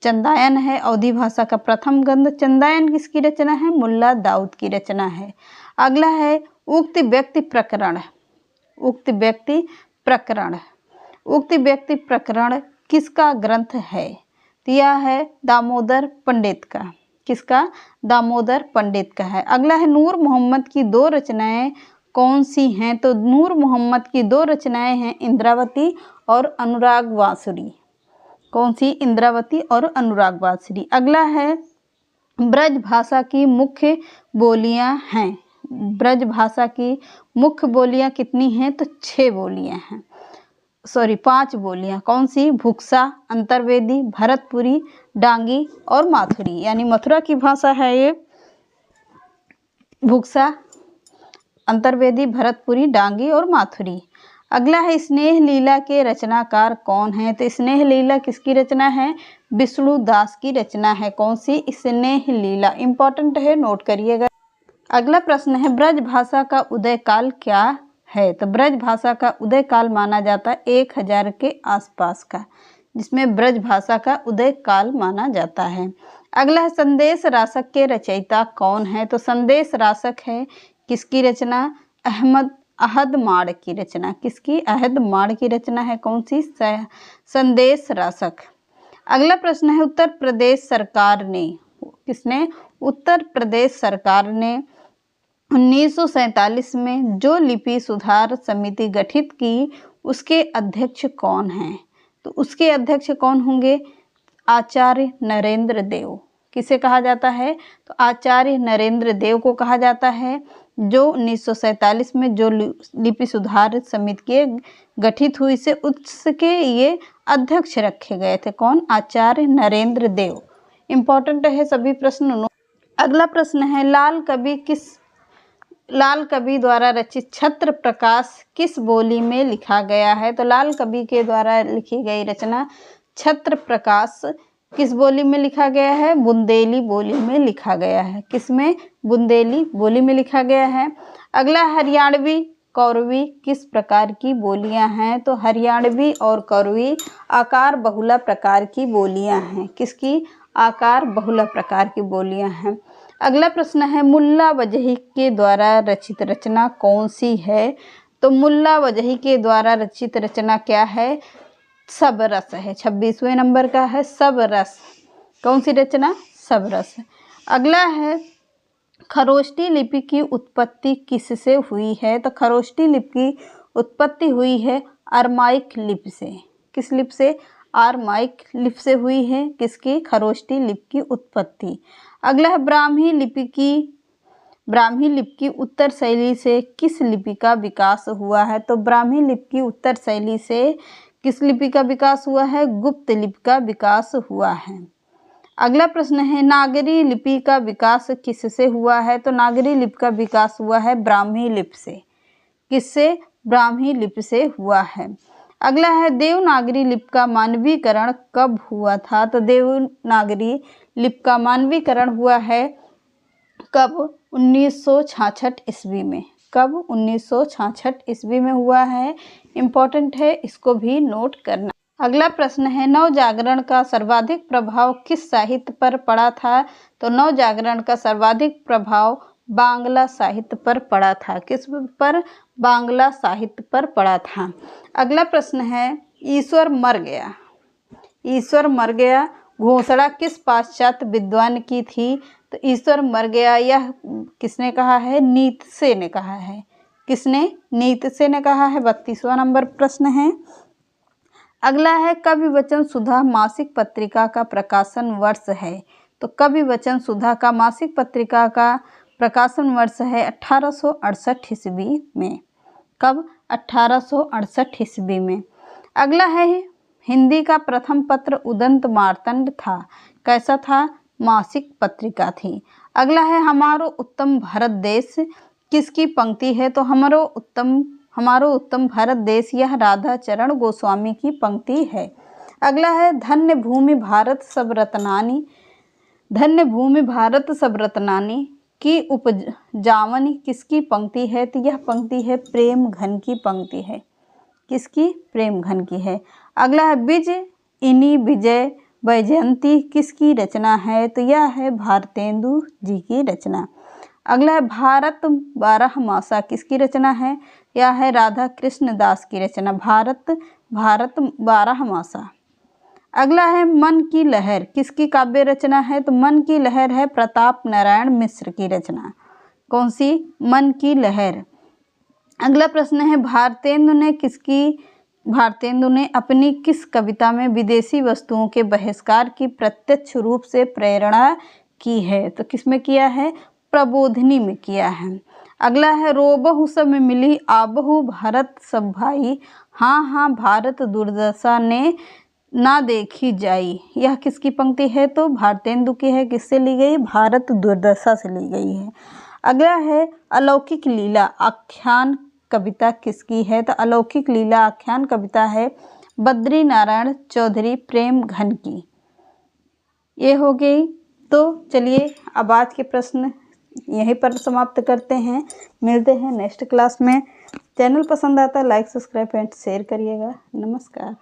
चंदायन है अवधी भाषा का प्रथम ग्रंथ। चंदायन किसकी रचना है? मुल्ला दाऊद की रचना है। अगला है उक्त व्यक्ति प्रकरण। उक्त व्यक्ति प्रकरण, उक्त व्यक्ति प्रकरण किसका ग्रंथ है? तो यह है दामोदर पंडित का। किसका? दामोदर पंडित का है। अगला है नूर मोहम्मद की दो रचनाएं कौन सी हैं? तो नूर मोहम्मद की दो रचनाएं हैं इंद्रावती और अनुराग वासुरी। कौन सी? इंद्रावती और अनुराग वासुरी। अगला है ब्रज भाषा की मुख्य बोलियां हैं। ब्रज भाषा की मुख्य बोलियां कितनी हैं? तो 6 बोलियां हैं, 5 बोलियां। कौन सी? भुक्सा, अंतर्वेदी, भरतपुरी, डांगी और माथुरी। यानी मथुरा की भाषा है ये भुक्सा, अंतर्वेदी, भरतपुरी, डांगी और माथुरी। अगला है स्नेह लीला के रचनाकार कौन है? तो स्नेह लीला किसकी रचना है? विष्णु दास की रचना है। कौन सी? स्नेह लीला। इंपॉर्टेंट है, नोट करिएगा। अगला प्रश्न है ब्रज भाषा का उदय काल क्या है? तो ब्रज भाषा का उदय काल माना जाता है 1000 के आसपास का, जिसमें ब्रज भाषा का उदय काल माना जाता है। अगला है संदेश रासक के रचयिता कौन है? तो संदेश रासक है किसकी रचना? अहद माड़ की रचना। किसकी? अहद माड़ की रचना है। कौन सी? संदेश रासक। अगला प्रश्न है उत्तर प्रदेश सरकार ने, किसने? उत्तर प्रदेश सरकार ने 1947 में जो लिपि सुधार समिति गठित की उसके अध्यक्ष कौन हैं? तो उसके अध्यक्ष कौन होंगे? आचार्य नरेंद्र देव। किसे कहा जाता है? तो आचार्य नरेंद्र देव को कहा जाता है, जो 1947 में जो लिपि सुधार समिति के गठित हुई से उसके ये अध्यक्ष रखे गए थे। कौन? आचार्य नरेंद्र देव। इंपॉर्टेंट है सभी प्रश्न। अगला प्रश्न है लाल कवि द्वारा रचित छत्र प्रकाश किस बोली में लिखा गया है? तो लाल कवि के द्वारा लिखी गई रचना छत्र प्रकाश किस बोली में लिखा गया है? बुंदेली बोली में लिखा गया है। किसमें? बुंदेली बोली में लिखा गया है। अगला हरियाणवी कौरवी किस प्रकार की बोलियां हैं? तो हरियाणवी और कौरवी आकार बहुला प्रकार की बोलियां हैं। किसकी? आकार बहुला प्रकार की बोलियां हैं। अगला प्रश्न है मुल्ला वजही के द्वारा रचित रचना कौन सी है? तो मुल्ला वजही के द्वारा रचित रचना क्या है? सब रस है। 26वें नंबर का है सब रस। कौन सी रचना? सब रस। अगला है खरोष्टी लिपि की उत्पत्ति किससे हुई है? तो खरोष्टी लिपि की उत्पत्ति हुई है अरमाइक लिपि से। किस लिपि से? अरमाइक लिपि से हुई है। किसकी? खरोष्टी लिपि की उत्पत्ति। अगला है ब्राह्मी लिपि की उत्तर शैली से किस लिपि का विकास हुआ है? तो ब्राह्मी लिपि की उत्तर शैली से किस लिपि का विकास हुआ है? गुप्त लिपि का विकास हुआ है। अगला प्रश्न है नागरी लिपि का विकास किससे हुआ है? तो नागरी लिपि का विकास हुआ है ब्राह्मी लिपि से। किससे? ब्राह्मी लिपि से हुआ है। अगला है देवनागरी लिपि का मानवीकरण कब हुआ था? तो देवनागरी लिपि का मानवीकरण हुआ है कब? 1966 ईस्वी में। कब? 1966 ईस्वी में हुआ है। इम्पोर्टेंट है, इसको भी नोट करना। अगला प्रश्न है नवजागरण का सर्वाधिक प्रभाव किस साहित्य पर पड़ा था? तो नवजागरण का सर्वाधिक प्रभाव बांग्ला साहित्य पर पड़ा था। किस पर? बांग्ला साहित्य पर पड़ा था। अगला प्रश्न है ईश्वर मर गया, ईश्वर मर गया घोषणा किस पाश्चात्य विद्वान की थी? तो ईश्वर मर गया यह किसने कहा है? नीत्शे ने कहा है। किसने? नीत्शे ने कहा है। 32वां नंबर प्रश्न है। अगला है कवि वचन सुधा मासिक पत्रिका का प्रकाशन वर्ष है। तो कवि वचन सुधा का मासिक पत्रिका का प्रकाशन वर्ष है 1868 ईस्वी में। कब? 1868 ईस्वी में। अगला है हिंदी का प्रथम पत्र उदंत मार्तंड था। कैसा था? मासिक पत्रिका थी। अगला है हमारो उत्तम भारत देश किसकी पंक्ति है? तो हमारो उत्तम भारत देश यह राधा चरण गोस्वामी की पंक्ति है। अगला है धन्य भूमि भारत सब रत्नानी, धन्य भूमि भारत सब रत्नानी की उपजावनी किसकी पंक्ति है? तो यह पंक्ति है प्रेम घन की पंक्ति है। किसकी? प्रेम घन की है। अगला है बिज इनी विजय वैजयंती किसकी रचना है? तो यह है भारतेंदु जी की रचना। अगला है भारत बारहमासा किसकी रचना है? यह है राधा कृष्ण दास की रचना। भारत बारहमासा। अगला है मन की लहर किसकी काव्य रचना है? तो मन की लहर है प्रताप नारायण मिश्र की रचना। कौन सी? मन की लहर। अगला प्रश्न है भारतेंदु ने अपनी किस कविता में विदेशी वस्तुओं के बहिष्कार की प्रत्यक्ष रूप से प्रेरणा की है? तो किसमें किया है? प्रबोधिनी में किया है। अगला है रोबहु सब मिली आबहु भारत सब भाई, हाँ हाँ भारत दुर्दशा ने ना देखी जाई। यह किसकी पंक्ति है? तो भारतेंदु की है। किससे ली गई? भारत दुर्दशा से ली गई है। अगला है अलौकिक लीला आख्यान कविता किसकी है? तो अलौकिक लीला आख्यान कविता है बद्री नारायण चौधरी प्रेम घन की। ये हो गई। तो चलिए अब आज के प्रश्न यहीं पर समाप्त करते हैं। मिलते हैं नेक्स्ट क्लास में। चैनल पसंद आता है लाइक सब्सक्राइब एंड शेयर करिएगा। नमस्कार।